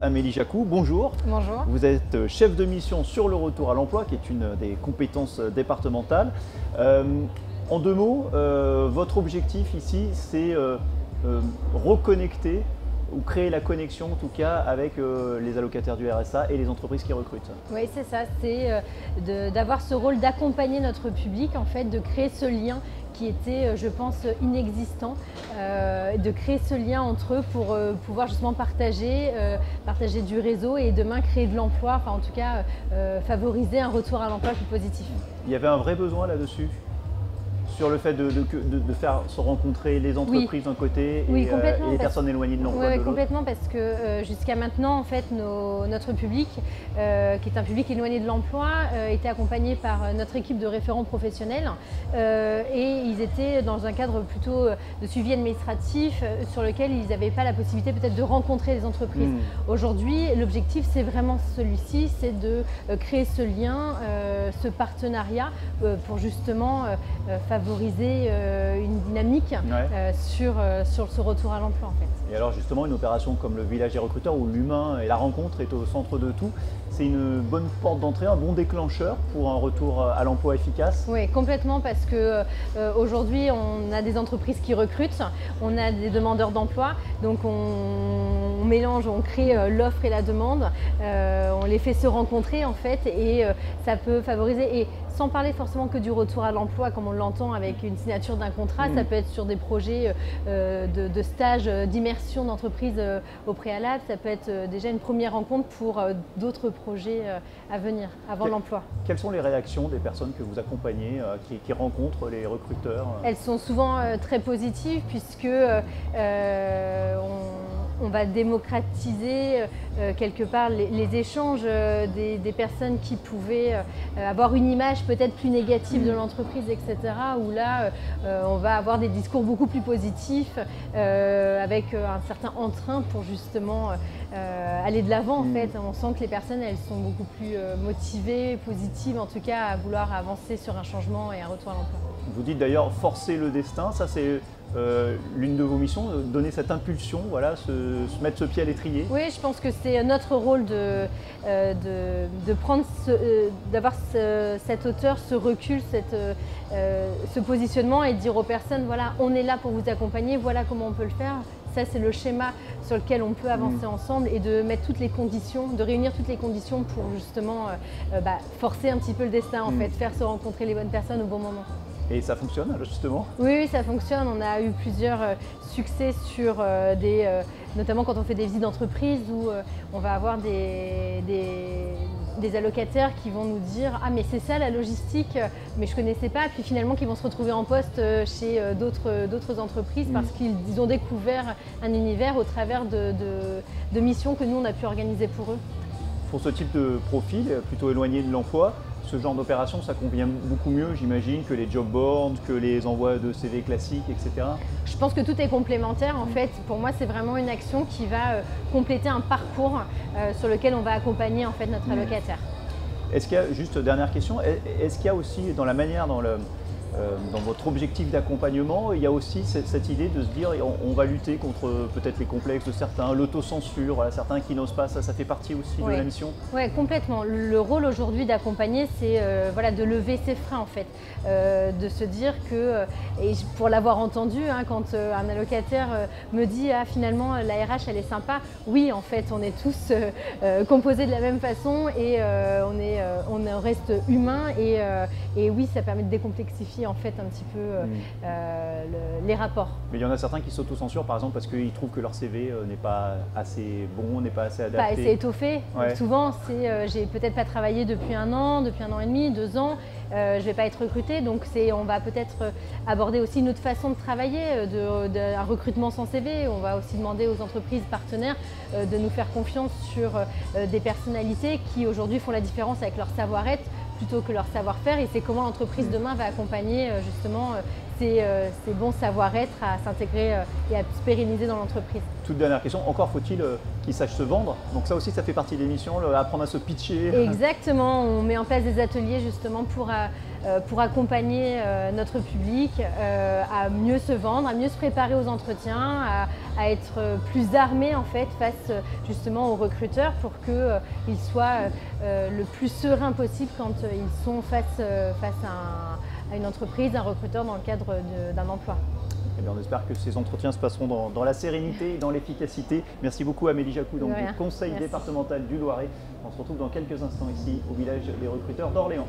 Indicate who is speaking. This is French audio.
Speaker 1: Amélie Jacou, bonjour.
Speaker 2: Bonjour.
Speaker 1: Vous êtes chef de mission sur le retour à l'emploi, qui est une des compétences départementales. En deux mots, votre objectif ici, c'est reconnecter ou créer la connexion en tout cas avec les allocataires du RSA et les entreprises qui recrutent.
Speaker 2: Oui, c'est ça, c'est d'avoir ce rôle d'accompagner notre public, en fait, de créer ce lien qui était, je pense, inexistant, de créer ce lien entre eux pour pouvoir justement partager du réseau et demain créer de l'emploi, enfin en tout cas favoriser un retour à l'emploi plus positif.
Speaker 1: Il y avait un vrai besoin là-dessus, sur le fait de faire se rencontrer les entreprises d'un côté et les personnes éloignées de l'emploi de l'autre.
Speaker 2: Complètement, parce que jusqu'à maintenant, en fait, notre public, qui est un public éloigné de l'emploi, était accompagné par notre équipe de référents professionnels et ils étaient dans un cadre plutôt de suivi administratif sur lequel ils n'avaient pas la possibilité peut-être de rencontrer les entreprises. Aujourd'hui, l'objectif, c'est vraiment celui-ci, c'est de créer ce lien, ce partenariat pour justement favoriser une dynamique sur ce retour à l'emploi en fait.
Speaker 1: Et alors justement, une opération comme le village des recruteurs où l'humain et la rencontre est au centre de tout, c'est une bonne porte d'entrée, un bon déclencheur pour un retour à l'emploi efficace?
Speaker 2: Oui, complètement, parce que aujourd'hui on a des entreprises qui recrutent, on a des demandeurs d'emploi, donc on mélange, on crée l'offre et la demande, on les fait se rencontrer en fait et ça peut favoriser. Et sans parler forcément que du retour à l'emploi comme on l'entend avec une signature d'un contrat, ça peut être sur des projets de stage, d'immersion d'entreprise au préalable, ça peut être déjà une première rencontre pour d'autres projets à venir, avant l'emploi.
Speaker 1: Quelles sont les réactions des personnes que vous accompagnez, qui rencontrent les recruteurs?
Speaker 2: Elles sont souvent très positives puisque on va démocratiser quelque part les échanges des personnes qui pouvaient avoir une image peut-être plus négative de l'entreprise, etc. Où là, on va avoir des discours beaucoup plus positifs avec un certain entrain pour justement aller de l'avant. En fait, on sent que les personnes, elles sont beaucoup plus motivées, positives en tout cas, à vouloir avancer sur un changement et un retour à l'emploi.
Speaker 1: Vous dites d'ailleurs forcer le destin, ça c'est l'une de vos missions, donner cette impulsion, voilà, se mettre ce pied à l'étrier.
Speaker 2: Oui, je pense que c'est notre rôle d'avoir cette hauteur, ce recul, ce positionnement et de dire aux personnes, voilà, on est là pour vous accompagner, voilà comment on peut le faire. Ça, c'est le schéma sur lequel on peut avancer ensemble et de mettre toutes les conditions, de réunir toutes les conditions pour justement forcer un petit peu le destin, en fait, faire se rencontrer les bonnes personnes au bon moment.
Speaker 1: Et ça fonctionne justement?
Speaker 2: Oui, ça fonctionne. On a eu plusieurs succès sur notamment quand on fait des visites d'entreprise où on va avoir des allocataires qui vont nous dire « Ah mais c'est ça la logistique, mais je ne connaissais pas », puis finalement qui vont se retrouver en poste chez d'autres entreprises parce qu'ils ont découvert un univers au travers de missions que nous on a pu organiser pour eux.
Speaker 1: Pour ce type de profil, plutôt éloigné de l'emploi, ce genre d'opération, ça convient beaucoup mieux, j'imagine, que les job boards, que les envois de CV classiques, etc.
Speaker 2: Je pense que tout est complémentaire. En fait, pour moi, c'est vraiment une action qui va compléter un parcours sur lequel on va accompagner en fait, notre allocataire.
Speaker 1: Est-ce qu'il y a, juste dernière question, est-ce qu'il y a aussi dans la manière, dans votre objectif d'accompagnement, il y a aussi cette idée de se dire on va lutter contre peut-être les complexes de certains, l'autocensure, voilà, certains qui n'osent pas, ça fait partie aussi de la mission? Oui,
Speaker 2: complètement. Le rôle aujourd'hui d'accompagner, c'est voilà, de lever ses freins en fait, de se dire que, et pour l'avoir entendu, hein, quand un allocataire me dit ah, finalement la RH elle est sympa, oui en fait on est tous composés de la même façon et on reste humain et oui ça permet de décomplexifier en fait un petit peu les rapports.
Speaker 1: Mais il y en a certains qui s'autocensurent par exemple parce qu'ils trouvent que leur CV n'est pas assez bon, n'est pas assez adapté.
Speaker 2: Pas assez étoffé. Ouais. Souvent c'est j'ai peut-être pas travaillé depuis un an et demi, 2 ans, je ne vais pas être recrutée, donc on va peut-être aborder aussi une autre façon de travailler, un recrutement sans CV. On va aussi demander aux entreprises partenaires de nous faire confiance sur des personnalités qui aujourd'hui font la différence avec leur savoir-être plutôt que leur savoir-faire, et c'est comment l'entreprise demain va accompagner justement ces bons savoir-être à s'intégrer et à se pérenniser dans l'entreprise.
Speaker 1: Toute dernière question, encore faut-il qu'ils sachent se vendre, donc ça aussi ça fait partie des missions, apprendre à se pitcher.
Speaker 2: Exactement, on met en place des ateliers justement pour accompagner notre public à mieux se vendre, à mieux se préparer aux entretiens, à être plus armés en fait face justement aux recruteurs pour qu'ils soient le plus sereins possible quand ils sont face à une entreprise, un recruteur dans le cadre d'un emploi.
Speaker 1: Eh bien, on espère que ces entretiens se passeront dans la sérénité et dans l'efficacité. Merci beaucoup Amélie Jacou, donc, du Conseil départemental du Loiret. On se retrouve dans quelques instants ici au village des recruteurs d'Orléans.